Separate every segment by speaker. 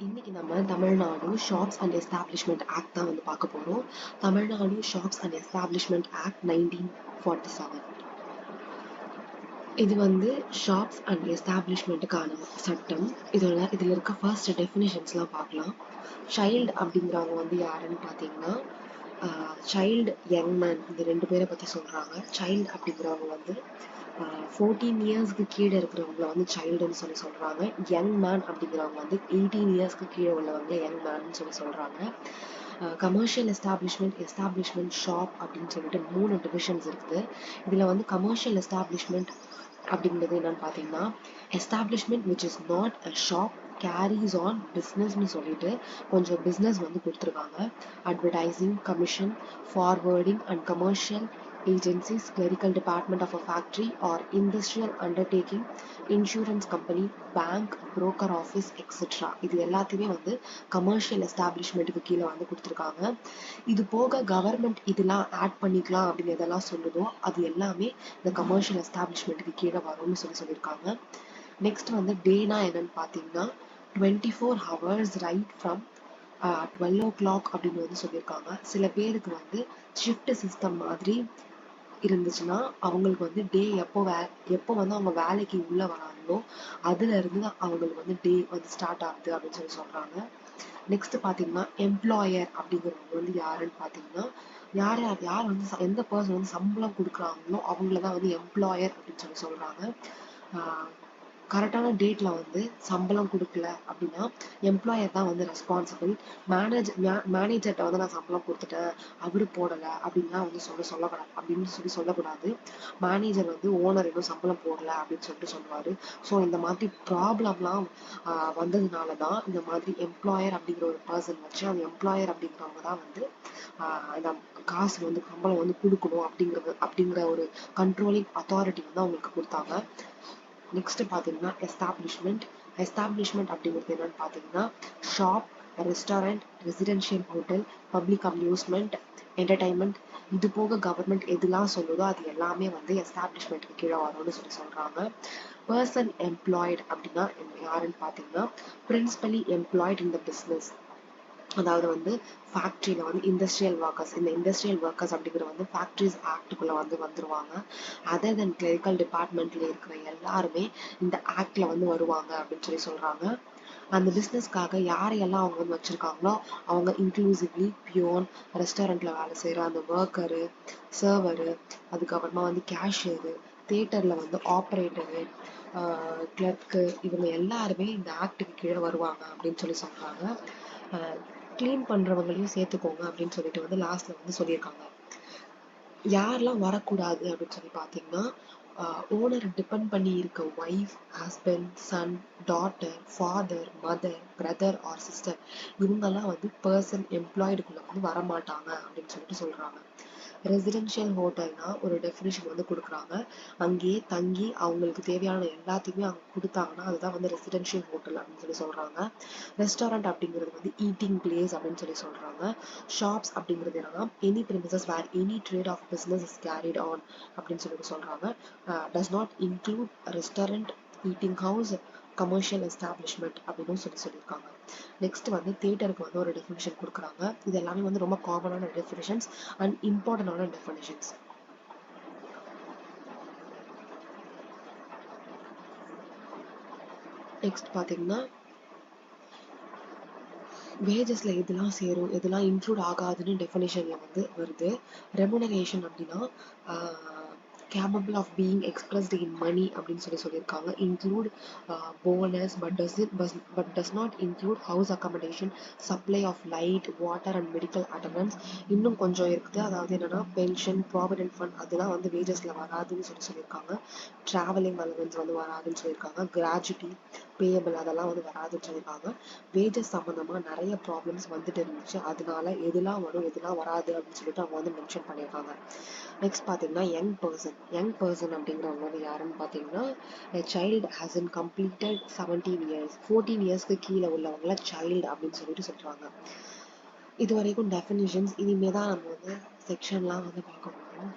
Speaker 1: இன்னைக்கு நம்ம Tamil Nadu shops and establishment act தான் வந்து பார்க்க போறோம். Tamil Nadu shops and establishment act 1947. இது வந்து ஷாப்ஸ் அண்ட் எஸ்டாப்ளிஷ்மெண்ட்டுக்கான சட்டம். இதுல இருக்க ஃபர்ஸ்ட் டெஃபினிஷன்ஸ்லாம் பார்க்கலாம். சைல்டு அப்படிங்கிறவங்க வந்து யாருன்னு பார்த்தீங்கன்னா சைல்டு, யங் மேன், இந்த ரெண்டு பேரை பற்றி சொல்கிறாங்க. சைல்டு அப்படிங்கிறவங்க வந்து 14 இயர்ஸ்க்கு கீழே இருக்கிறவங்கள வந்து சைல்டுன்னு சொல்லி சொல்கிறாங்க. யங் மேன் அப்படிங்கிறவங்க வந்து 18 இயர்ஸ்க்கு கீழே உள்ளவங்க யங் மேன்னு சொல்லி சொல்கிறாங்க. கமர்ஷியல் எஸ்டாப்ளிஷ்மெண்ட் ஷாப் அப்படின்னு சொல்லிட்டு 3 டிவிஷன்ஸ் இருக்குது. இதில் வந்து கமர்ஷியல் எஸ்டாப்ளிஷ்மெண்ட் அப்படிங்கிறது என்னன்னு பார்த்தீங்கன்னா, establishment which is not a shop carries on பிஸ்னஸ்ன்னு சொல்லிட்டு கொஞ்சம் பிஸ்னஸ் வந்து கொடுத்துருக்காங்க. Advertising, commission, forwarding and commercial agencies, clerical department of a factory or industrial undertaking, insurance company, bank, broker office, etc. இது எல்லாத்தையுமே வந்து கமர்ஷியல் எஸ்டாப்ளிஷ்மெண்ட்டுக்கு கீழே வந்து கொடுத்துருக்காங்க. இது போக கவர்மெண்ட் இதெல்லாம் ஆட் பண்ணிக்கலாம் அப்படின்னு எதெல்லாம் சொல்லுதோ அது எல்லாமே இந்த கமர்ஷியல் எஸ்டாப்ளிஷ்மெண்ட்டுக்கு கீழே வரும்னு சொல்லியிருக்காங்க. நெக்ஸ்ட் வந்து டேனா என்னன்னு பார்த்தீங்கன்னா 24 hours ரைட் ஃப்ரம் 12 o'clock அப்படின்னு வந்து சொல்லியிருக்காங்க. சில பேருக்கு வந்து ஷிஃப்ட் சிஸ்டம் மாதிரி இருந்துச்சுன்னா அவங்களுக்கு வந்து டே எப்போ வந்து அவங்க வேலைக்கு உள்ள வராங்களோ அதுல இருந்து அவங்களுக்கு வந்து டே வந்து ஸ்டார்ட் ஆகுது அப்படின்னு சொல்றாங்க. நெக்ஸ்ட் பாத்தீங்கன்னா எம்ப்ளாயர் அப்படிங்கிறவங்க வந்து யாருன்னு பாத்தீங்கன்னா யார் வந்து எந்த பர்சன் வந்து சம்பளம் கொடுக்குறாங்களோ அவங்களதான் வந்து எம்ப்ளாயர் அப்படின்னு சொல்றாங்க. கரெக்டான டேட்ல வந்து சம்பளம் கொடுக்கல அப்படின்னா எம்ப்ளாயர் தான் வந்து ரெஸ்பான்சிபிள். மேனேஜர்கிட்ட வந்து நான் சம்பளம் கொடுத்துட்டேன் அவரு போடல அப்படின்லாம் வந்து சொல்லக்கூடாது அப்படின்னு சொல்லக்கூடாது. மேனேஜர் வந்து ஓனர் இன்னும் சம்பளம் போடல அப்படின்னு சொல்லுவாரு. ஸோ இந்த மாதிரி ப்ராப்ளம்லாம் வந்ததுனாலதான் இந்த மாதிரி எம்ப்ளாயர் அப்படிங்கிற ஒரு பர்சன் வச்சு அந்த எம்ப்ளாயர் அப்படிங்கிறவங்க தான் வந்து இந்த காசு வந்து சம்பளம் வந்து கொடுக்கணும் அப்படிங்கிற ஒரு கண்ட்ரோலிங் அத்தாரிட்டி வந்து அவங்களுக்கு கொடுத்தாங்க. நெக்ஸ்ட் பாத்தீங்கன்னா எஸ்டாப்ளிஷ்மெண்ட் அப்படிங்கிறது என்னன்னு பாத்தீங்கன்னா shop, restaurant, residential hotel, public amusement, entertainment, இது போக கவர்மெண்ட் எதுலாம் சொல்லுதோ அது எல்லாமே வந்து எஸ்டாப்ளிஷ்மெண்ட்டுக்கு கீழே வரும்னு சொல்றாங்க. பர்சன் எம்ப்ளாய்டு அப்படின்னா யாருன்னு பாத்தீங்கன்னா பிரின்சிபலி எம்ப்ளாய்டு இன் த பிஸ்னஸ். அதாவது வந்து ஃபேக்ட்ரியில வந்து இண்டஸ்ட்ரியல் ஒர்க்கர்ஸ் அப்படிங்கிற வந்து ஃபேக்ட்ரிஸ் ஆக்டுக்குள்ள வந்து வந்துருவாங்க. அதர் தென் கிளரிக்கல் டிபார்ட்மெண்ட்ல இருக்கிற எல்லாருமே இந்த ஆக்ட்ல வந்து வருவாங்க அப்படின்னு சொல்றாங்க. அந்த பிஸ்னஸ்க்காக யாரையெல்லாம் அவங்க வந்து வச்சிருக்காங்களோ அவங்க இன்க்ளூசிவ்லி பியோன், ரெஸ்டாரண்ட்ல வேலை செய்யற அந்த ஒர்க்கரு, சர்வரு, அதுக்கப்புறமா வந்து கேஷியரு, தியேட்டர்ல வந்து ஆப்ரேட்டரு, கிளர்க்கு, இவங்க எல்லாருமே இந்த ஆக்டுக்கு கீழே வருவாங்க அப்படின்னு சொல்றாங்க. கிளீன் பண்றவங்களையும் சேர்த்துக்கோங்க அப்படின்னு சொல்லிட்டு வந்து லாஸ்ட்ல வந்து சொல்லியிருக்காங்க. யாரெல்லாம் வரக்கூடாது அப்படின்னு சொல்லி பாத்தீங்கன்னா ஓனர் டிபெண்ட் பண்ணி இருக்க wife, husband, son, daughter, father, mother, brother or sister இவங்கெல்லாம் வந்து பர்சன் எம்ப்ளாய்டுக்குள்ள வந்து வரமாட்டாங்க அப்படின்னு சொல்றாங்க. ரெசிடென்ஷியல் ஹோட்டல்னா ஒரு டெஃபினிஷன் வந்து கொடுக்குறாங்க. அங்கேயே தங்கி அவங்களுக்கு தேவையான எல்லாத்தையுமே அவங்க கொடுத்தாங்கன்னா அதுதான் வந்து ரெசிடென்ஷியல் ஹோட்டல் அப்படின்னு சொல்றாங்க. ரெஸ்டாரண்ட் அப்படிங்கிறது வந்து ஈட்டிங் பிளேஸ் அப்படின்னு சொல்றாங்க. ஷாப்ஸ் அப்படிங்கிறது என்னன்னா any premises where any trade of business is carried on அப்படின்னு சொல்றாங்க. does not include restaurant, eating house, commercial establishment அப்படின்னு சொல்லியிருக்காங்க. நெக்ஸ்ட் வந்து தியேட்டருக்கு வந்து ஒரு டெஃபினிஷன் கொடுக்குறாங்க. இது எல்லாமே வந்து ரொம்ப காமனான டெஃபினிஷன்ஸ் அண்ட் இம்பார்ட்டன்டான டெஃபினிஷன்ஸ். நெக்ஸ்ட் பாத்தீங்கன்னா வேஜஸ்ல எதெல்லாம் சேரும் எதெல்லாம் இன்க்ளூட் ஆகாதுன்னு டெஃபினிஷன்ல வந்து வருது. ரெமுனரேஷன் அப்படின்னா capable of being expressed in money அப்படின்னு சொல்லியிருக்காங்க. include bonus but does not include house accommodation, supply of light, water and medical attendance. இன்னும் கொஞ்சம் இருக்குது. அதாவது என்னன்னா பென்ஷன், ப்ராவிடென்ட் ஃபண்ட் அதெல்லாம் வந்து வேஜஸ்ல வராதுன்னு சொல்லியிருக்காங்க. டிராவலிங் அலவன்ஸ் வந்து வராதுன்னு சொல்லியிருக்காங்க. கிராஜுட்டி பேயபிள் அதெல்லாம் வந்து வராதுன்னு சொல்லியிருக்காங்க. வேஜஸ் சம்பந்தமா நிறைய ப்ராப்ளம்ஸ் வந்துட்டு இருந்துச்சு. அதனால எதெல்லாம் வரும் எதெல்லாம் வராது அப்படின்னு சொல்லிட்டு அவங்க வந்து மென்ஷன் பண்ணியிருக்காங்க. நெக்ஸ்ட் பாத்தீங்கன்னா யங் பர்சன் அப்படிங்கிறவங்க வந்து யாருன்னு பாத்தீங்கன்னா சைல்டு ஹாசன் கம்ப்ளீட்டட் 17 இயர்ஸ் 14 இயர்ஸ்க்கு கீழே உள்ளவங்கள சைல்டு அப்படின்னு சொல்றாங்க. இது வரைக்கும் டெஃபினிஷன்ஸ். இனிமேதான் நம்ம வந்து செக்ஷன்லாம் வந்து பார்க்க போறோம்.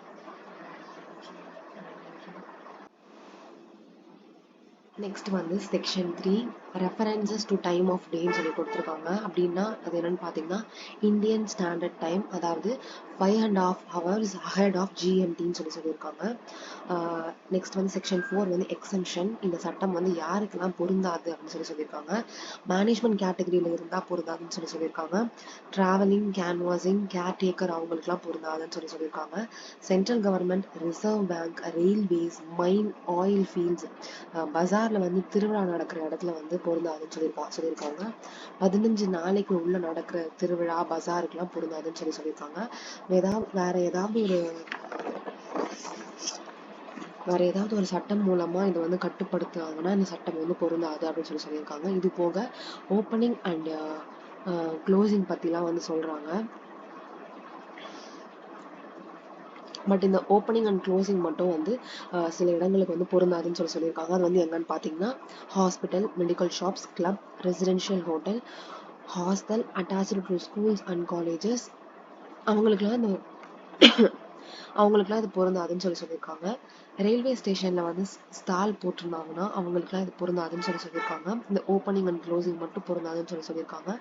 Speaker 1: நெக்ஸ்ட் வந்து section 3 references to time of டேன்னு சொல்லி கொடுத்துருக்காங்க. அப்படின்னா அது என்னன்னு பார்த்தீங்கன்னா இந்தியன் ஸ்டாண்டர்ட் டைம், அதாவது 5.5 hours ahead ஆஃப் ஜிஎம்டின்னு சொல்லியிருக்காங்க. நெக்ஸ்ட் வந்து செக்ஷன் 4 வந்து எக்ஸம்ஷன். இந்த சட்டம் வந்து யாருக்கெல்லாம் பொருந்தாது அப்படின்னு சொல்லியிருக்காங்க. மேனேஜ்மெண்ட் கேட்டகரியில் இருந்தால் பொருந்தாதுன்னு சொல்லியிருக்காங்க. டிராவலிங், கேன்வாசிங், கேர்டேக்கர் அவங்களுக்குலாம் பொருந்தாதுன்னு சொல்லியிருக்காங்க. Central government, reserve bank, railways, mine, oil fields, பஜார்ல வந்து திருவிழா நடக்கிற இடத்துல வந்து பொருந்தாதுன்னு சொல்லியிருக்காங்க. 15 நாளைக்கு உள்ள நடக்கிற திருவிழா பஜாருக்குலாம் பொருந்தாதுன்னு சொல்லியிருக்காங்க. வேற ஏதாவது ஒரு சட்டம் மூலமா இதை வந்து கட்டுப்படுத்துறாங்கன்னா இந்த சட்டம் வந்து பொருந்தாது அப்படின்னு சொல்லியிருக்காங்க. இது போக ஓப்பனிங் அண்ட் க்ளோசிங் பத்திலாம் வந்து சொல்றாங்க. பட் இந்த ஓப்பனிங் அண்ட் க்ளோசிங் மட்டும் வந்து சில இடங்களுக்கு வந்து பொருந்தாதுன்னு சொல்லியிருக்காங்க. அது வந்து எங்கன்னு பார்த்தீங்கன்னா hospital, medical shops, club, residential hotel, hostel attached to schools and colleges, அவங்களுக்குலாம் இந்த அவங்களுக்குலாம் இது பொருந்தாதுன்னு சொல்லியிருக்காங்க. ரயில்வே ஸ்டேஷன்ல வந்து ஸ்டால் போட்டிருந்தாங்கன்னா அவங்களுக்குலாம் இது பொருந்தாதுன்னு சொல்லியிருக்காங்க. இந்த ஓப்பனிங் அண்ட் க்ளோசிங் மட்டும் பொருந்தாதுன்னு சொல்லியிருக்காங்க.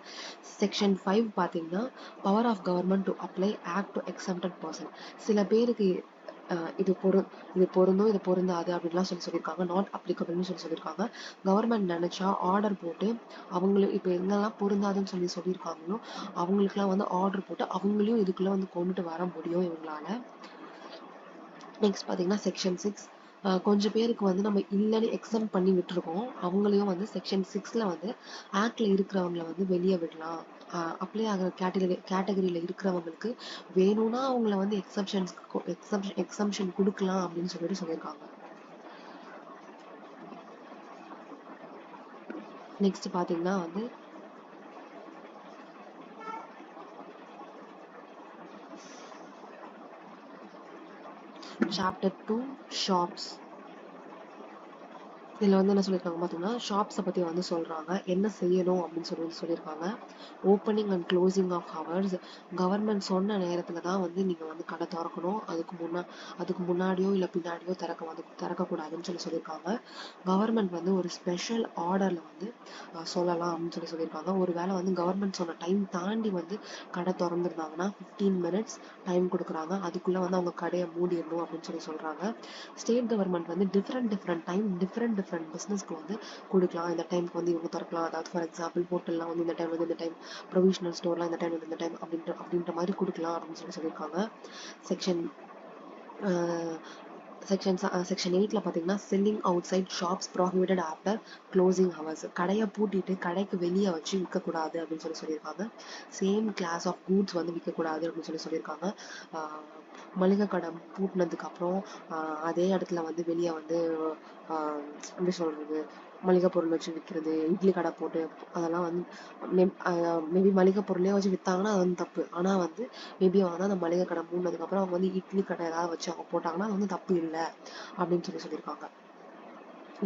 Speaker 1: செக்ஷன் 5 பார்த்தீங்கன்னா power of government to apply act to exempted person. சில பேருக்கு இது பொருந்தும் இது பொருந்தாது அப்படின்லாம் சொல்லியிருக்காங்க. நாட் அப்ளிகபிள்னு சொல்லியிருக்காங்க. கவர்மெண்ட் நினைச்சா ஆர்டர் போட்டு அவங்களுக்கு இப்போ எங்கெல்லாம் பொருந்தாதுன்னு சொல்லியிருக்காங்களோ அவங்களுக்குலாம் வந்து ஆர்டர் போட்டு அவங்களையும் இதுக்குள்ள வந்து கொண்டுட்டு வர முடியும் இவங்களால. நெக்ஸ்ட் பார்த்தீங்கன்னா செக்ஷன் 6. கொஞ்சம் பேருக்கு வந்து நம்ம இல்லைன்னு எக்ஸம் பண்ணி விட்டுருக்கோம். அவங்களையும் வந்து செக்ஷன் 6ல வந்து ஆக்ட்ல இருக்கிறவங்களை வந்து வெளியே விடலாம். அப்ளை ஆகிற கேட்டகரியில இருக்கிறவங்களுக்கு வேணும்னா அவங்கள வந்து எக்ஸம்ஷன் கொடுக்கலாம் அப்படின்னு சொல்லியிருக்காங்க. நெக்ஸ்ட் பார்த்தீங்கன்னா வந்து சாப்டர் 2 ஷாப்ஸ். இதில் வந்து என்ன சொல்லியிருக்காங்க பார்த்தீங்கன்னா ஷாப்ஸை பற்றி வந்து சொல்கிறாங்க, என்ன செய்யணும் அப்படின்னு சொல்லியிருக்காங்க. Opening and closing of hours. Government சொன்ன நேரத்தில் தான் வந்து நீங்கள் வந்து கடை திறக்கணும். அதுக்கு முன்னாடியோ இல்லை பின்னாடியோ திறக்கக்கூடாதுன்னு சொல்லியிருக்காங்க. கவர்மெண்ட் வந்து ஒரு ஸ்பெஷல் ஆர்டரில் வந்து சொல்லலாம் அப்படின்னு சொல்லியிருக்காங்க. ஒரு வேளை வந்து கவர்மெண்ட் சொன்ன டைம் தாண்டி வந்து கடை திறந்துருந்தாங்கன்னா 15 minutes டைம் கொடுக்குறாங்க. அதுக்குள்ளே வந்து அவங்க கடையை மூடிடணும் அப்படின்னு சொல்கிறாங்க. ஸ்டேட் கவர்மெண்ட் வந்து டிஃப்ரெண்ட் டைம் டிஃப்ரெண்ட் பிஸ்னஸ்க்கு வந்து கொடுக்கலாம். இந்த டைம்க்கு வந்து இவங்க திறக்கலாம். அதாவது ஃபார் எக்ஸாம்பிள் ஹோட்டல்லாம் வந்து இந்த டைம் வந்து இந்த டைம், ப்ரொவிஷனல் ஸ்டோர்லாம் இந்த டைம் வந்து இந்த டைம் அப்படின்ற மாதிரி கொடுக்கலாம் அப்படின்னு சொல்லியிருக்காங்க. செக்ஷன் 8ல பார்த்தீங்கன்னா selling outside shops prohibited after closing hours. கடையை பூட்டிட்டு கடைக்கு வெளியே வச்சு விற்கக்கூடாது அப்படின்னு சொல்லியிருக்காங்க. சேம் கிளாஸ் ஆஃப் கூட்ஸ் வந்து விற்கக்கூடாது அப்படின்னு சொல்லியிருக்காங்க. மளிகை கடை பூட்டினதுக்கு அப்புறம் அதே இடத்துல வந்து வெளியே வந்து எப்படி சொல்றது, மளிகை பொருள் வச்சு விற்கிறது, இட்லி கடை போட்டு அதெல்லாம் வந்து மேபி மளிகை பொருளே வச்சு விற்றாங்கன்னா அது வந்து தப்பு. ஆனால் வந்து மேபி வந்து அந்த மளிகை கடை மூடினதுக்கு அப்புறம் அவங்க வந்து இட்லி கடை ஏதாவது வச்சு அவங்க போட்டாங்கன்னா அது வந்து தப்பு இல்லை அப்படின்னு சொல்லியிருக்காங்க.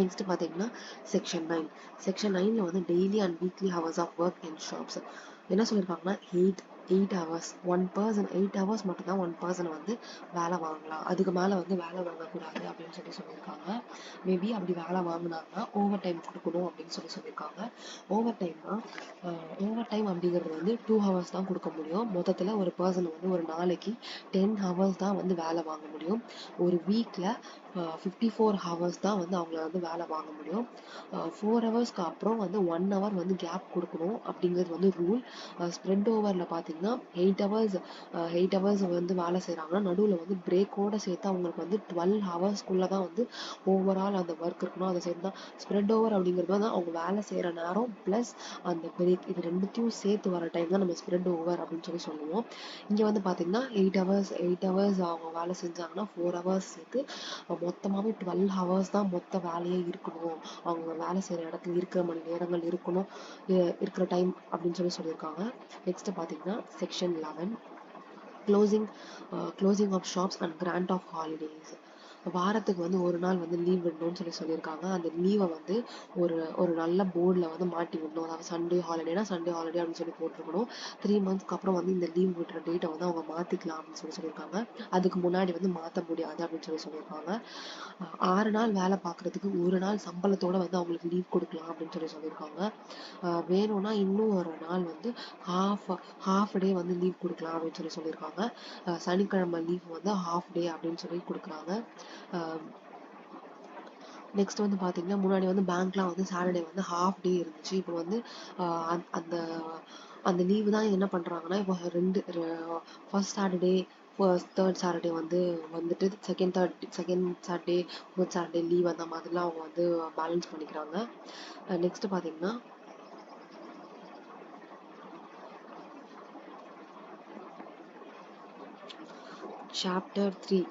Speaker 1: நெக்ஸ்ட் பார்த்தீங்கன்னா செக்ஷன் 9ல வந்து daily and weekly hours of work in shops. என்ன சொல்லியிருக்காங்கன்னா 8 hours 1 person 8 hours மட்டும்தான் 1 person வந்து வேலை வாங்கலாம். அதுக்கு மேலே வந்து வேலை வாங்கக்கூடாது அப்படின்னு சொல்லியிருக்காங்க. மேபி அப்படி வேலை வாங்கினாங்கன்னா ஓவர் டைம் கொடுக்கணும் அப்படின்னு சொல்லியிருக்காங்க. ஓவர் டைம் அப்படிங்கிறது வந்து 2 hours தான் கொடுக்க முடியும். மொத்தத்தில் ஒரு பர்சன் வந்து ஒரு நாளைக்கு 10 hours தான் வந்து வேலை வாங்க முடியும். ஒரு வீக்கில் 54 hours தான் வந்து அவங்கள வந்து வேலை வாங்க முடியும். 4 hours அப்புறம் வந்து 1 hour வந்து கேப் கொடுக்கணும் அப்படிங்கிறது வந்து ரூல். ஸ்ப்ரெட் ஓவரில் பார்த்தீங்கன்னா 8 hours வந்து வேலை செய்கிறாங்கன்னா நடுவில் வந்து பிரேக்கோடு சேர்த்து அவங்களுக்கு வந்து 12 hours தான் வந்து ஓவரால் அந்த ஒர்க் இருக்கணும். அதை சேர்த்து தான் ஸ்ப்ரெட் ஓவர் அப்படிங்கிறது வந்து அவங்க வேலை செய்கிற நேரம் ப்ளஸ் அந்த பிரேக், இது ரெண்டுத்தையும் சேர்த்து வர டைம் தான் நம்ம ஸ்ப்ரெட் ஓவர் அப்படின்னு சொல்லுவோம். இங்கே வந்து பார்த்தீங்கன்னா 8 hours அவங்க வேலை செஞ்சாங்கன்னா 4 hours சேர்த்து மொத்தமாகவே 12 hours தான் மொத்த வேலையே இருக்கணும். அவங்க வேலை செய்கிற இடத்துல இருக்கிற மணி நேரங்கள் இருக்கணும், இருக்கிற டைம் அப்படின்னு சொல்லியிருக்காங்க. நெக்ஸ்ட் பார்த்தீங்கன்னா section 11 closing of shops and grant of holidays. வாரத்துக்கு வந்து ஒரு நாள் வந்து லீவ் விடணும்னு சொல்லியிருக்காங்க. அந்த லீவை வந்து ஒரு ஒரு நல்ல போர்டில் வந்து மாட்டி விடணும். அதாவது சண்டே ஹாலிடேனா சண்டே ஹாலிடே அப்படின்னு சொல்லி போட்டிருக்கணும். 3 மந்த்ஸ்க்கு அப்புறம் வந்து இந்த லீவ் விடுற டேட்டை வந்து அவங்க மாற்றிக்கலாம் அப்படின்னு சொல்லியிருக்காங்க. அதுக்கு முன்னாடி வந்து மாற்ற முடியாது அப்படின்னு சொல்லியிருக்காங்க. 6 நாள் வேலை பார்க்குறதுக்கு ஒரு நாள் சம்பளத்தோட வந்து அவங்களுக்கு லீவ் கொடுக்கலாம் அப்படின்னு சொல்லியிருக்காங்க. வேணும்னா இன்னும் ஒரு நாள் வந்து ஹாஃப் டே வந்து லீவ் கொடுக்கலாம் அப்படின்னு சொல்லியிருக்காங்க. சனிக்கிழமை லீவ் வந்து ஹாஃப் டே அப்படின்னு சொல்லி கொடுக்குறாங்க. நெக்ஸ்ட் வந்து பார்த்தீங்கன்னா முன்னாடி வந்து பேங்க்லாம் வந்து சாட்டர்டே வந்து ஹாஃப் டே இருந்துச்சு. இப்போ வந்து அந்த அந்த லீவு தான் என்ன பண்ணுறாங்கன்னா, இப்போ ஃபர்ஸ்ட் சாட்டர்டே தேர்ட் சாட்டர்டே வந்துட்டு second Saturday fourth Saturday leave அந்த மாதிரிலாம் அவங்க வந்து பேலன்ஸ் பண்ணிக்கிறாங்க. நெக்ஸ்ட் பார்த்தீங்கன்னா சாப்டர் 3.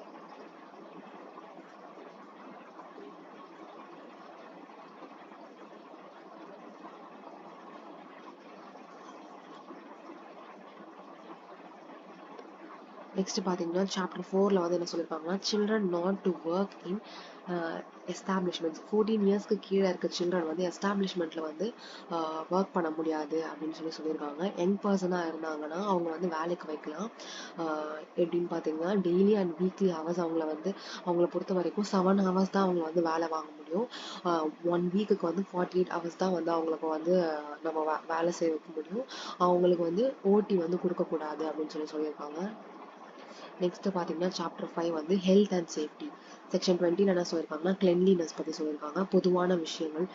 Speaker 1: நெக்ஸ்ட் பார்த்தீங்கன்னா சாப்டர் 4ல வந்து என்ன சொல்லியிருக்காங்கன்னா, children not to work in establishments. 14 இயர்ஸ்க்கு கீழே இருக்க சில்ட்ரன் வந்து எஸ்டாப்ளிஷ்மெண்ட்ல வந்து ஒர்க் பண்ண முடியாது அப்படின்னு சொல்லியிருக்காங்க. யங் பர்சனாக இருந்தாங்கன்னா அவங்க வந்து வேலைக்கு வைக்கலாம். எப்படின்னு பார்த்தீங்கன்னா டெய்லி அண்ட் வீக்லி ஹவர்ஸ் அவங்கள பொறுத்த வரைக்கும் 7 ஹவர்ஸ் தான் அவங்க வந்து வேலை வாங்க முடியும். 1 வீக்குக்கு வந்து 48 ஹவர்ஸ் தான் வந்து அவங்களுக்கு வந்து நம்ம வேலை செய்ய வைக்க முடியும். அவங்களுக்கு வந்து ஓடி வந்து கொடுக்கக்கூடாது அப்படின்னு சொல்லியிருக்காங்க. நெக்ஸ்ட் பார்த்தீங்கன்னா சாப்டர் 5 வந்து ஹெல்த் அண்ட் சேஃப்டி. செக்ஷன் 20 என்ன சொல்லியிருக்காங்கன்னா கிளென்லினஸ் பற்றி சொல்லியிருக்காங்க. பொதுவான விஷயங்கள்,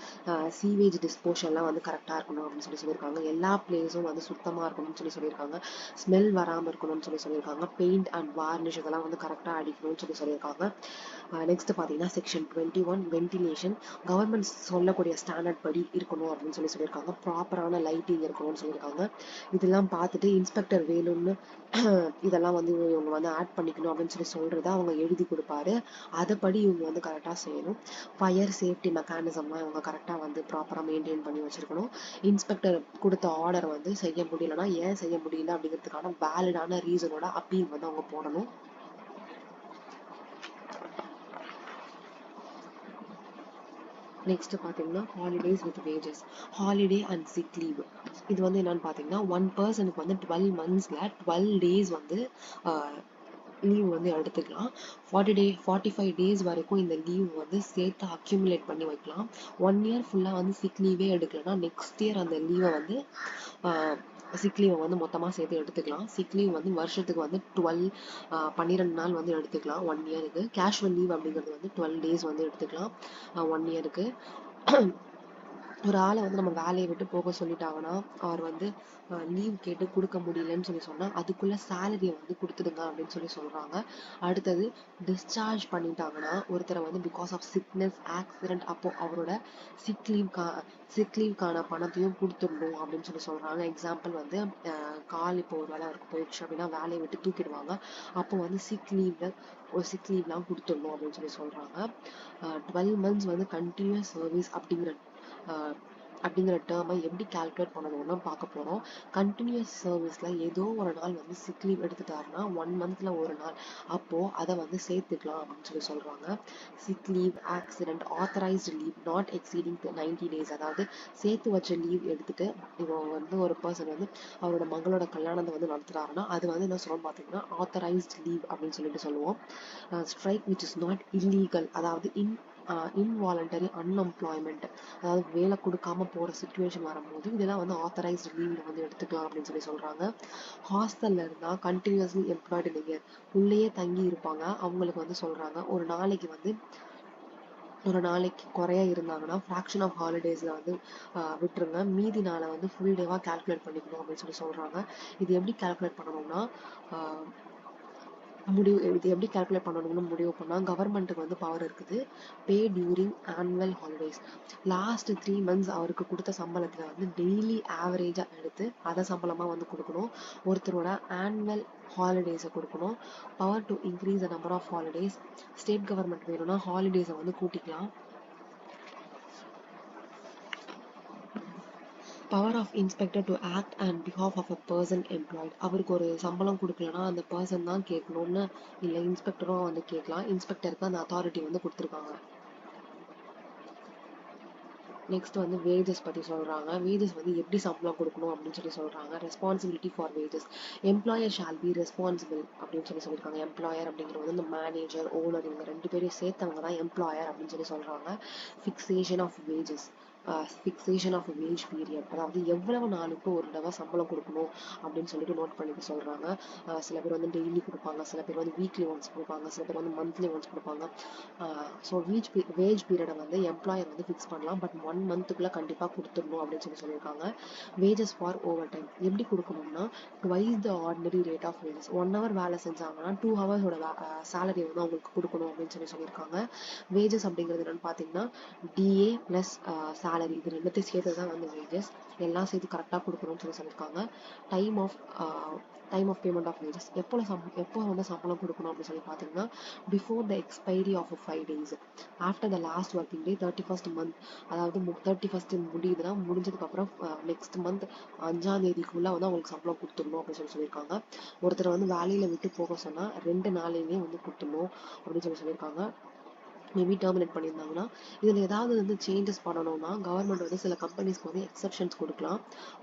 Speaker 1: சீவேஜ் டிஸ்போஷன்லாம் வந்து கரெக்டாக இருக்கணும் அப்படின்னு சொல்லியிருக்காங்க. எல்லா பிளேஸும் வந்து சுத்தமாக இருக்கணும்னு சொல்லியிருக்காங்க. ஸ்மெல் வராமல் இருக்கணும்னு சொல்லியிருக்காங்க. பெயிண்ட் அண்ட் வார்னிஷ் இதெல்லாம் வந்து கரெக்டாக அடிக்கணும்னு சொல்லியிருக்காங்க. நெக்ஸ்ட் பார்த்தீங்கன்னா செக்ஷன் 21 வென்டிலேஷன். கவர்மெண்ட் சொல்லக்கூடிய ஸ்டாண்டர்ட் படி இருக்கணும் அப்படின்னு சொல்லியிருக்காங்க. ப்ராப்பரான லைட்டிங் இருக்கணும்னு சொல்லியிருக்காங்க. இதெல்லாம் பார்த்துட்டு இன்ஸ்பெக்டர் வேணும்னு இதெல்லாம் வந்து இவங்க வந்து ஆட் பண்ணிக்கணும் அப்படின்னு சொல்றத அவங்க எழுதி கொடுப்பாரு. அதைப்படி இவங்க வந்து கரெக்டாக செய்யணும். ஃபயர் சேஃப்டி மெக்கானிசம்லாம் இவங்க கரெக்டாக வந்து ப்ராப்பராக மெயின்டைன் பண்ணி வச்சிருக்கணும். இன்ஸ்பெக்டர் கொடுத்த ஆர்டர் வந்து செய்ய முடியலன்னா ஏன் செய்ய முடியல அப்படிங்கிறதுக்கான வேலிடான ரீசனோட அப்பீல் வந்து அவங்க போடணும். நெக்ஸ்ட் பார்த்தீங்கன்னா holidays with wages. Holiday and sick leave. இது வந்து என்னன்னு பார்த்தீங்கன்னா ஒன் பர்சனுக்கு வந்து 12 மந்த்ஸில் 12 டேஸ் வந்து லீவ் வந்து எடுத்துக்கலாம். 45 டேஸ் வரைக்கும் இந்த லீவ் வந்து சேர்த்து அக்யூமுலேட் பண்ணி வைக்கலாம். 1 இயர் ஃபுல்லாக வந்து சிக் லீவே எடுக்கலன்னா நெக்ஸ்ட் இயர் அந்த லீவை வந்து சிக் லீவை வந்து மொத்தமாக சேர்த்து எடுத்துக்கலாம். சிக் லீவ் வந்து வருஷத்துக்கு வந்து 12 நாள் வந்து எடுத்துக்கலாம் 1 இயருக்கு. கேஷுவல் லீவ் அப்படிங்கிறது வந்து 12 டேஸ் வந்து எடுத்துக்கலாம் 1 இயருக்கு. ஒரு ஆளை வந்து நம்ம வேலையை விட்டு போக சொல்லிட்டாங்கன்னா அவர் வந்து லீவ் கேட்டு கொடுக்க முடியலன்னு சொன்னா அதுக்குள்ள சேலரியை வந்து கொடுத்துடுங்க அப்படின்னு சொல்றாங்க. அடுத்தது டிஸ்சார்ஜ் பண்ணிட்டாங்கன்னா ஒருத்தரை வந்து பிகாஸ் ஆஃப் சிக்னஸ் ஆக்சிடென்ட் அப்போ அவரோட சிக் லீவ்க்கான பணத்தையும் கொடுத்துடணும் அப்படின்னு சொல்றாங்க. எக்ஸாம்பிள் வந்து கால் இப்போ ஒரு வேலை அவருக்கு போயிடுச்சு அப்படின்னா வேலையை விட்டு தூக்கிடுவாங்க. அப்போ வந்து சிக் லீவ்லாம் கொடுத்துடணும் அப்படின்னு சொல்றாங்க. 12 மந்த்ஸ் வந்து கண்டினியூஸ் சர்வீஸ் அப்படிங்கிற டேர்மை எப்படி கால்குலேட் பண்ணணும்னு பார்க்க போறோம். கண்டினியூஸ் சர்வீஸ்ல ஏதோ ஒரு நாள் வந்து சிக் லீவ் எடுத்துட்டாருன்னா 1 மந்த்ல ஒரு நாள் அப்போ அதை வந்து சேர்த்துக்கலாம் அப்படின்னு சொல்றாங்க. Sick leave, accident, authorised leave not exceeding 90 days. அதாவது சேர்த்து வச்ச லீவ் எடுத்துட்டு இப்போ வந்து ஒரு பர்சன் வந்து அவரோட மகளோட கல்யாணத்தை வந்து நடத்துறாருன்னா அது வந்து என்ன சொல்றோம் பார்த்தீங்கன்னா ஆத்தரைஸ்டு லீவ் அப்படின்னு சொல்லுவோம். Strike which is not illegal, அதாவது இன்வாலண்டரி அன்எம்ப்ளாய்மெண்ட், அதாவது வேலை கொடுக்காம போற சிச்சுவேஷன் வரும்போது இதெல்லாம் வந்து ஆத்தரைஸ்டு லீவ்ல வந்து எடுத்துக்கலாம் அப்படின்னு சொல்றாங்க. ஹாஸ்டல்ல இருந்தா கண்டினியூஸ்லி எம்ப்ளாய்டு நீங்க உள்ளேயே தங்கி இருப்பாங்க அவங்களுக்கு வந்து சொல்றாங்க ஒரு நாளைக்கு குறைய இருந்தாங்கன்னா ஃப்ராக்ஷன் ஆஃப் ஹாலிடேஸ்ல வந்து விட்டுருங்க, மீதி நாளை வந்து ஃபுல் டேவா கால்குலேட் பண்ணிக்கணும் அப்படின்னு சொல்றாங்க. இது எப்படி கால்குலேட் பண்ணணும்னா இது எப்படி கால்குலேட் பண்ணணும்னு முடிவு பண்ணால் கவர்மெண்ட்டுக்கு வந்து பவர் இருக்குது. Pay during annual holidays. Last 3 months அவருக்கு கொடுத்த சம்பளத்தில் வந்து டெய்லி ஆவரேஜாக எடுத்து அதை சம்பளமாக வந்து கொடுக்கணும். ஒருத்தரோட ஆனுவல் ஹாலிடேஸை கொடுக்கணும். Power to increase the number of holidays. State government வேணும்னா ஹாலிடேஸை வந்து கூட்டிக்கலாம். Power of inspector to act and behalf of a person employed. அவருக்கு ஒரு சம்பளம் கொடுக்கலன்னா அந்த பர்சன் தான் கேட்கணும்னு இல்லை, இன்ஸ்பெக்டரும் வந்து கேட்கலாம். இன்ஸ்பெக்டருக்கு அந்த அத்தாரிட்டி வந்து கொடுத்துருக்காங்க. நெக்ஸ்ட் வந்து வேஜஸ் பற்றி சொல்கிறாங்க. வேஜஸ் வந்து எப்படி சம்பளம் கொடுக்கணும் அப்படின்னு சொல்லி சொல்கிறாங்க. Responsibility for wages. Employer shall be responsible அப்படின்னு சொல்லி சொல்லியிருக்காங்க. எம்ப்ளாயர் அப்படிங்கிறது வந்து இந்த மேனேஜர், ஓனர், இவங்க ரெண்டு பேரும் சேர்த்தவங்க தான் எம்ப்ளாயர் அப்படின்னு சொல்லி சொல்கிறாங்க. Fixation of wages. Fixation of wage period, அதாவது எவ்வளவு நாளுக்கு ஒரு தடவை சம்பளம் கொடுக்கணும் அப்படின்னு சொல்லிட்டு நோட் பண்ணிக்க சொல்கிறாங்க. சில பேர் வந்து டெய்லி கொடுப்பாங்க, சில பேர் வந்து வீக்லி ஒன்ஸ் கொடுப்பாங்க, சில பேர் வந்து மந்த்லி ஒன்ஸ் கொடுப்பாங்க. ஸோ வேஜ் பீரியடை வந்து எம்ப்ளாயர் வந்து ஃபிக்ஸ் பண்ணலாம், பட் 1 மந்த்துக்குள்ளே கண்டிப்பாக கொடுத்துடணும் அப்படின்னு சொல்லியிருக்காங்க. வேஜஸ் ஃபார் ஓவர் டைம் எப்படி கொடுக்கணும்னா twice the ordinary rate of wages. 1 hour வேலை செஞ்சாங்கன்னா 2 hours சேலரி வந்து அவங்களுக்கு கொடுக்கணும் அப்படின்னு சொல்லியிருக்காங்க. வேஜஸ் அப்படிங்கிறது என்னன்னு பார்த்தீங்கன்னா டிஏ ப்ளஸ் சேலரி, இது ரெண்டுத்தையும் சேர்த்து தான் வந்து வேஜஸ். எல்லாம் சேர்த்து கரெக்டாக கொடுக்கணும்னு சொல்லியிருக்காங்க. Time of payment of wages. எப்போ வந்து சம்பளம் கொடுக்கணும் அப்படின்னு சொல்லி பார்த்தீங்கன்னா before the expiry of 5 days, after the last working day 31st month. அதாவது 31st முடியுதுன்னா முடிஞ்சதுக்கப்புறம் நெக்ஸ்ட் மந்த் 5ஆம் தேதிக்குள்ளே வந்து அவங்களுக்கு சம்பளம் கொடுத்துடணும் அப்படின்னு சொல்லியிருக்காங்க. ஒருத்தர் வந்து வேலையில் விட்டு போக சொன்னால் 2 நாளையிலே வந்து கொடுத்துடணும் அப்படின்னு சொல்லியிருக்காங்க. மேபி டெர்மினேட் பண்ணியிருந்தாங்கன்னா இதில் ஏதாவது வந்து சேஞ்சஸ் பண்ணணும்னா கவர்மெண்ட் வந்து சில கம்பெனிஸ்க்கு வந்து எக்ஸப்ஷன்ஸ் கொடுக்கலாம்.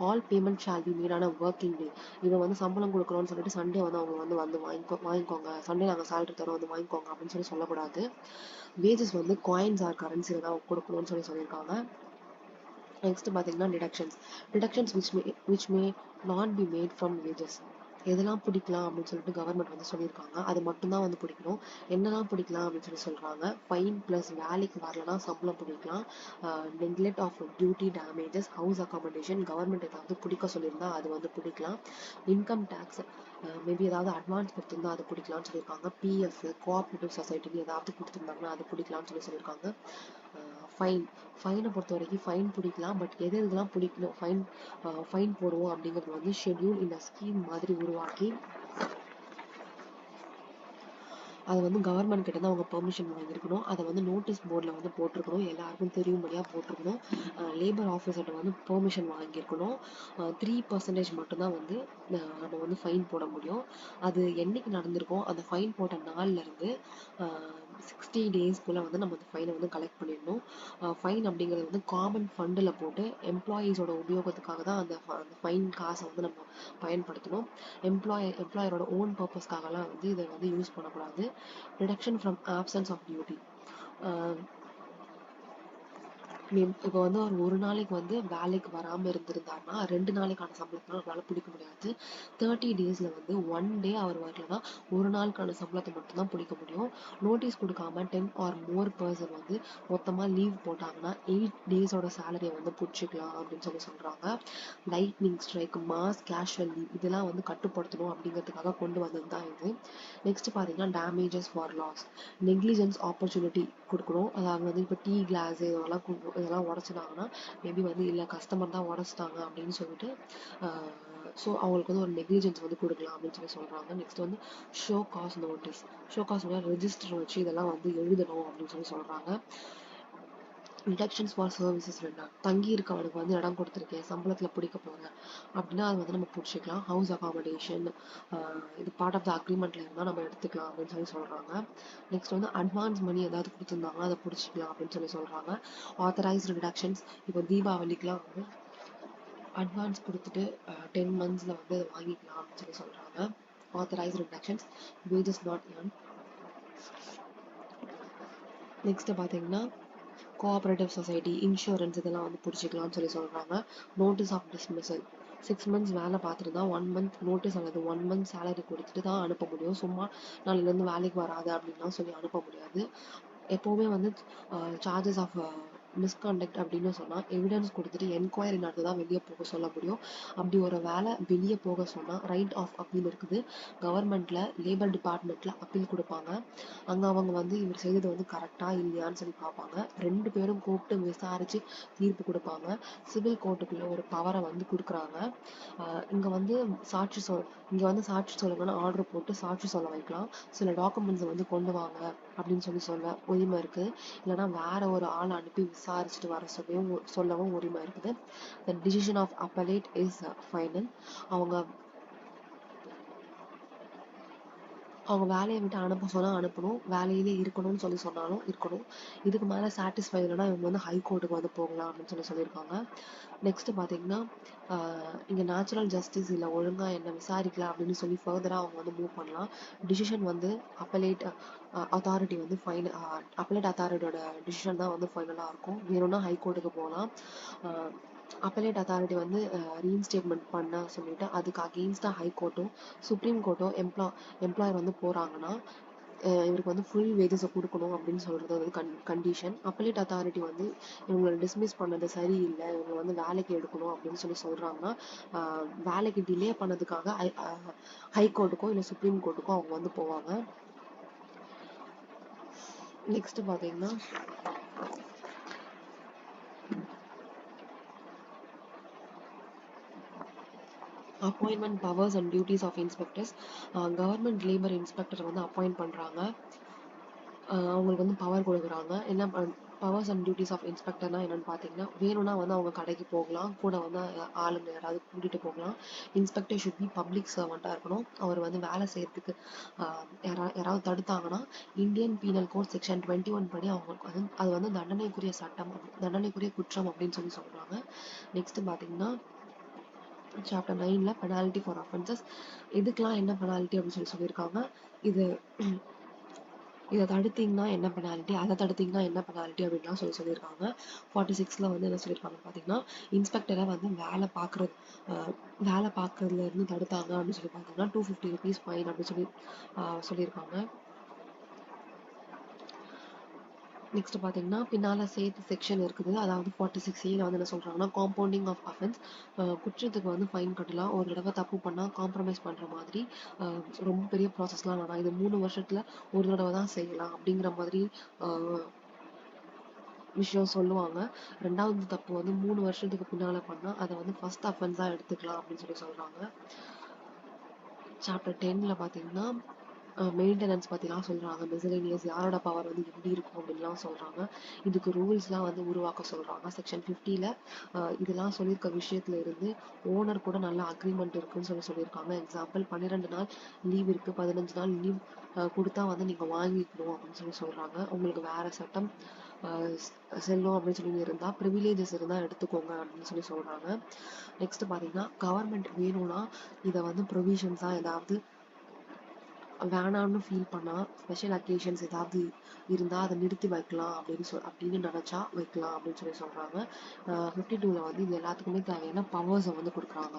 Speaker 1: All payment shall be made on a working day. இவன் வந்து சம்பளம் கொடுக்குறோன்னு சொல்லிட்டு சண்டே வந்து அவங்க வந்து வாங்கிக்கோங்க, சண்டே நாங்கள் சேலரி தரோம் வந்து வாங்கிக்கோங்க அப்படின்னு சொல்லக்கூடாது. வேஜஸ் வந்து காயின்ஸ் ஆர் கரன்சியில் தான் கொடுக்கணும்னு சொல்லியிருக்காங்க. நெக்ஸ்ட் பார்த்தீங்கன்னா deductions which may not be made from wages. எதெல்லாம் பிடிக்கலாம் அப்படின்னு சொல்லிட்டு கவர்மெண்ட் வந்து சொல்லியிருக்காங்க. அது மட்டும்தான் வந்து பிடிக்கணும். என்னெல்லாம் பிடிக்கலாம் அப்படின்னு சொல்கிறாங்க. ஃபைன் ப்ளஸ் வேலைக்கு வரலன்னா சம்பளம் பிடிக்கலாம். Neglect of duty damages, house accommodation, government ஏதாவது பிடிக்க சொல்லியிருந்தா அது வந்து பிடிக்கலாம். இன்கம் டேக்ஸ், மேபி ஏதாவது அட்வான்ஸ் கொடுத்துருந்தா அது பிடிக்கலாம்னு சொல்லியிருக்காங்க. பிஎஃப், கோஆப்ரேட்டிவ் சொசைட்டின்னு ஏதாவது கொடுத்துருந்தாங்கன்னா அது பிடிக்கலாம்னு சொல்லியிருக்காங்க. ஃபைனை பொறுத்த வரைக்கும் ஃபைன் பிடிக்கலாம், பட் எதெல்லாம் பிடிக்கணும், ஃபைன் போடுவோம் அப்படிங்கிறது வந்து ஷெட்யூல் இந்த ஸ்கீம் மாதிரி உருவாக்கி அதை வந்து கவர்மெண்ட் கிட்ட தான் அவங்க பெர்மிஷன் வாங்கியிருக்கணும். அதை வந்து நோட்டீஸ் போர்டில் வந்து போட்டிருக்கணும், எல்லாருக்கும் தெரியும்படியாக போட்டிருக்கணும். லேபர் ஆஃபீஸர்கிட்ட வந்து பெர்மிஷன் வாங்கியிருக்கணும். 3% மட்டும்தான் வந்து நம்ம வந்து ஃபைன் போட முடியும். அது என்னைக்கு நடந்திருக்கோம் அந்த ஃபைன் போட்ட நாள்லேருந்து 60 daysக்குள்ளே வந்து நம்ம அந்த ஃபைனை வந்து கலெக்ட் பண்ணிடணும். ஃபைன் அப்படிங்கிறது வந்து காமன் ஃபண்டில் போட்டு எம்ப்ளாயீஸோட உபயோகத்துக்காக தான் அந்த ஃபைன் காசை வந்து நம்ம பயன்படுத்தணும். எம்ப்ளாயரோட ஓன் பர்பஸ்க்காகலாம் வந்து இதை வந்து யூஸ் பண்ணக்கூடாது. Reduction from absence of duty. இப்போ வந்து ஒரு நாளைக்கு வந்து வேலைக்கு வராமல் இருந்திருந்தாருன்னா 2 நாளைக்கான சம்பளத்தை அவரால் பிடிக்க முடியாது. 30 daysல வந்து 1 day அவர் வரலன்னா ஒரு நாளுக்கான சம்பளத்தை மட்டும்தான் பிடிக்க முடியும். நோட்டீஸ் கொடுக்காம 10 or more person வந்து மொத்தமாக லீவ் போட்டாங்கன்னா 8 daysோட சேலரியை வந்து பிடிச்சிக்கலாம் அப்படின்னு சொல்கிறாங்க. Lightning strike, mass casual leave, இதெல்லாம் வந்து கட்டுப்படுத்தணும் அப்படிங்கிறதுக்காக கொண்டு வந்தது தான் இது. நெக்ஸ்ட் பார்த்தீங்கன்னா damages for loss. Negligence opportunity கொடுக்கணும். அதாவது வந்து இப்போ டீ கிளாஸ் இதெல்லாம் உடச்சிட்டாங்கன்னா மேபி வந்து இல்லை கஸ்டமர் தான் உடச்சிட்டாங்க அப்படின்னு சொல்லிட்டு ஸோ அவங்களுக்கு வந்து ஒரு நெக்லிஜென்ஸ் வந்து கொடுக்கலாம் அப்படின்னு சொல்கிறாங்க. நெக்ஸ்ட் வந்து show cause notice. Show cause register வச்சு இதெல்லாம் வந்து எழுதணும் அப்படின்னு சொல்கிறாங்க. டிடக்ஷன்ஸ் ஃபார் சர்வீசஸ் ரெண்டாம். தங்கி இருக்கவனுக்கு வந்து இடம் கொடுத்துருக்கேன், சம்பளத்தில் பிடிக்க போகிறேன் அப்படின்னா அது வந்து நம்ம பிடிச்சிக்கலாம். ஹவுஸ் அகாமடேஷன் இது பார்ட் ஆஃப் த அக்ரிமெண்ட்டில் இருந்தால் நம்ம எடுத்துக்கலாம் அப்படின்னு சொல்கிறாங்க. நெக்ஸ்ட் வந்து அட்வான்ஸ் மணி ஏதாவது கொடுத்துருந்தாங்கன்னா அதை பிடிச்சிக்கலாம் அப்படின்னு சொல்கிறாங்க. ஆத்தரைஸ்டு டிடக்ஷன்ஸ், இப்போ தீபாவளிக்கெலாம் வந்து அட்வான்ஸ் கொடுத்துட்டு 10 monthsல வந்து அதை வாங்கிக்கலாம் அப்படின்னு சொல்கிறாங்க. Authorised deductions, wages not earn. Next பார்த்தீங்கன்னா கோஆப்ரேட்டிவ் சொசைட்டி, இன்சூரன்ஸ் இதெல்லாம் வந்து பிடிச்சிக்கலாம்னு சொல்கிறாங்க. நோட்டீஸ் ஆஃப் டிஸ்மிசல், 6 months வேலை பார்த்துட்டு தான் 1 month நோட்டீஸ் அல்லது 1 month சேலரி கொடுத்துட்டு தான் அனுப்ப முடியும். சும்மா நாளையிலேருந்து வேலைக்கு வராது அப்படின்லாம் சொல்லி அனுப்ப முடியாது. எப்போவுமே வந்து சார்ஜஸ் ஆஃப் மிஸ்கான்டக்ட் அப்படின்னு சொன்னால் எவிடன்ஸ் கொடுத்துட்டு என்கொயரி நடத்தி தான் வெளியே போக சொல்ல முடியும். அப்படி ஒரு வேலை வெளியே போக சொன்னால் ரைட் ஆஃப் அப்பீல் இருக்குது. கவர்மெண்ட்டில் லேபர் டிபார்ட்மெண்ட்டில் அப்பீல் கொடுப்பாங்க. அங்கே அவங்க வந்து இவர் செய்தது வந்து கரெக்டாக இல்லையான்னு சொல்லி பார்ப்பாங்க. 2 பேரும் கூப்பிட்டு விசாரித்து தீர்ப்பு கொடுப்பாங்க. சிவில் கோர்ட்டுக்குள்ளே ஒரு பவரை வந்து கொடுக்குறாங்க. இங்கே வந்து சாட்சி சொல்லுங்கன்னு ஆர்டர் போட்டு சாட்சி சொல்ல வைக்கலாம். சில டாக்குமெண்ட்ஸை வந்து கொண்டு வாங்க அப்படின்னு சொல்ல உரிமை இருக்கு. இல்லைன்னா வேற ஒரு ஆள் அனுப்பி விசாரிச்சுட்டு வர சொல்லவும் உரிமை இருக்குது. The decision of appellate is final. அவங்க அவங்க வேலையை விட்டு அனுப்ப சொன்னா அனுப்பணும், வேலையிலே இருக்கணும்னு சொன்னாலும் இருக்கணும். இதுக்கு மேல சாட்டிஸ்ஃபை இல்லைன்னா இவங்க வந்து ஹைகோர்ட்டுக்கு வந்து போகலாம் அப்படின்னு சொல்லியிருக்காங்க. நெக்ஸ்ட் பாத்தீங்கன்னா இங்க நேச்சுரல் ஜஸ்டிஸ் இல்லை, ஒழுங்கா என்ன விசாரிக்கல அப்படின்னு சொல்லி ஃபர்தரா அவங்க வந்து மூவ் பண்ணலாம். டிசிஷன் வந்து அப்பலேட் அத்தாரிட்டி வந்து அப்பலேட் அத்தாரிட்டியோட டிசிஷன் தான் வந்து ஃபைனலா இருக்கும். வேணும்னா ஹைகோர்ட்டுக்கு போகலாம். அப்பலேட் அத்தாரிட்டி வந்து ரீஇன்ஸ்டேட்மெண்ட் பண்ண சொல்லிட்டு அதுக்கு அகெயின்ஸ்டா ஹைகோர்ட்டும் சுப்ரீம் கோர்ட்டும் எம்ப்ளாயர் வந்து போறாங்கன்னா இவருக்கு வந்து ஃபுல் வேஜஸை கொடுக்கணும் அப்படின்னு சொல்றது வந்து கண்டிஷன். அப்பலேட் அத்தாரிட்டி வந்து இவங்களை டிஸ்மிஸ் பண்ணது சரியில்லை, இவங்க வந்து வேலைக்கு எடுக்கணும் அப்படின்னு சொல்றாங்கன்னா வேலைக்கு டிலே பண்ணதுக்காக ஹைகோர்ட்டுக்கோ இல்லை சுப்ரீம் கோர்ட்டுக்கோ அவங்க வந்து போவாங்க. நெக்ஸ்ட் பாத்தீங்கன்னா appointment powers and duties of inspectors. Government labour inspector வந்து அப்பாயிண்ட் பண்றாங்க. அவங்களுக்கு வந்து பவர் கொடுக்குறாங்க. என்ன பவர்ஸ் அண்ட் டியூட்டிஸ் ஆஃப் இன்ஸ்பெக்டர்னா என்னன்னு பார்த்தீங்கன்னா, வேணும்னா வந்து அவங்க கடைக்கு போகலாம், கூட வந்து ஆளுங்க யாராவது கூட்டிட்டு போகலாம். இன்ஸ்பெக்டர் ஷுட் பி பப்ளிக் சர்வெண்ட்டாக இருக்கணும். அவர் வந்து வேலை செய்யறதுக்கு யாராவது தடுத்தாங்கன்னா இந்தியன் பீனல் கோட் செக்ஷன் 21 படி அவங்களுக்கு வந்து அது வந்து தண்டனைக்குரிய குற்றம் அப்படின்னு சொல்றாங்க. நெக்ஸ்ட் பார்த்தீங்கன்னா சாப்டர் 9ல பெனால்டி ஃபார் அஃபென்சஸ். இதுக்கெல்லாம் என்ன பெனால்டி அப்படின்னு சொல்லியிருக்காங்க. இதை தடுத்தீங்கன்னா என்ன பெனால்ட்டி, அதை தடுத்தீங்கன்னா என்ன பெனால்ட்டி அப்படின்லாம் சொல்லியிருக்காங்க. 46ல வந்து என்ன சொல்லியிருக்காங்க பார்த்தீங்கன்னா, இன்ஸ்பெக்டரை வந்து வேலை பார்க்கறதுல இருந்து தடுத்தாங்க அப்படின்னு சொல்லி பார்த்தீங்கன்னா 250 rupees ஃபைன் அப்படின்னு சொல்லியிருக்காங்க. நெக்ஸ்ட் பார்த்தீங்கன்னா பின்னால சேர்த்து செக்ஷன் இருக்குது. அதாவது 46A வந்து என்ன சொல்றாங்கன்னா, காம்பவுண்டிங் ஆஃப் அஃபென்ஸ். குற்றத்துக்கு வந்து ஃபைன் கட்டலாம். ஒரு தடவை தப்பு பண்ணா காம்ப்ரமைஸ் பண்ற மாதிரி ரொம்ப பெரிய ப்ராசஸ்லாம் வேணாம், இது 3 வருஷத்துல ஒரு தடவை தான் செய்யலாம் அப்படிங்கிற மாதிரி விஷயம் சொல்லுவாங்க. ரெண்டாவது தப்பு வந்து 3 வருஷத்துக்கு பின்னால பண்ணா அதை வந்து ஃபர்ஸ்ட் அஃபென்ஸா எடுத்துக்கலாம் அப்படின்னு சொல்றாங்க. சாப்டர் 10ல பார்த்தீங்கன்னா மெயின்டெனன்ஸ் பற்றிலாம் சொல்கிறாங்க. மிசலேனியஸ் யாரோட பவர் வந்து எப்படி இருக்கும் அப்படின்லாம் சொல்கிறாங்க. இதுக்கு ரூல்ஸ்லாம் வந்து உருவாக்க சொல்கிறாங்க. செக்ஷன் 50ல இதெல்லாம் சொல்லியிருக்க விஷயத்துல இருந்து ஓனர் கூட நல்ல அக்ரிமெண்ட் இருக்குன்னு சொல்லியிருக்காங்க. எக்ஸாம்பிள் 12 நாள் லீவ் இருக்கு, 15 நாள் லீவ் கொடுத்தா வந்து நீங்கள் வாங்கிக்கணும் அப்படின்னு சொல்கிறாங்க. உங்களுக்கு வேற சட்டம் செல்லும் அப்படின்னு இருந்தால் ப்ரிவிலேஜஸ் இருந்தால் எடுத்துக்கோங்க அப்படின்னு சொல்கிறாங்க. நெக்ஸ்ட் பார்த்தீங்கன்னா கவர்மெண்ட் வேணும்னா இதை வந்து ப்ரொவிஷன்ஸாக ஏதாவது வேணாம்னு ஃபீல் பண்ணா ஸ்பெஷல் அக்கேஷன்ஸ் ஏதாவது இருந்தால் அதை நிறுத்தி வைக்கலாம் அப்படின்னு நினச்சா வைக்கலாம் அப்படின்னு சொல்கிறாங்க. 52ல வந்து இது எல்லாத்துக்குமே தேவையான பவர்ஸை வந்து கொடுக்குறாங்க.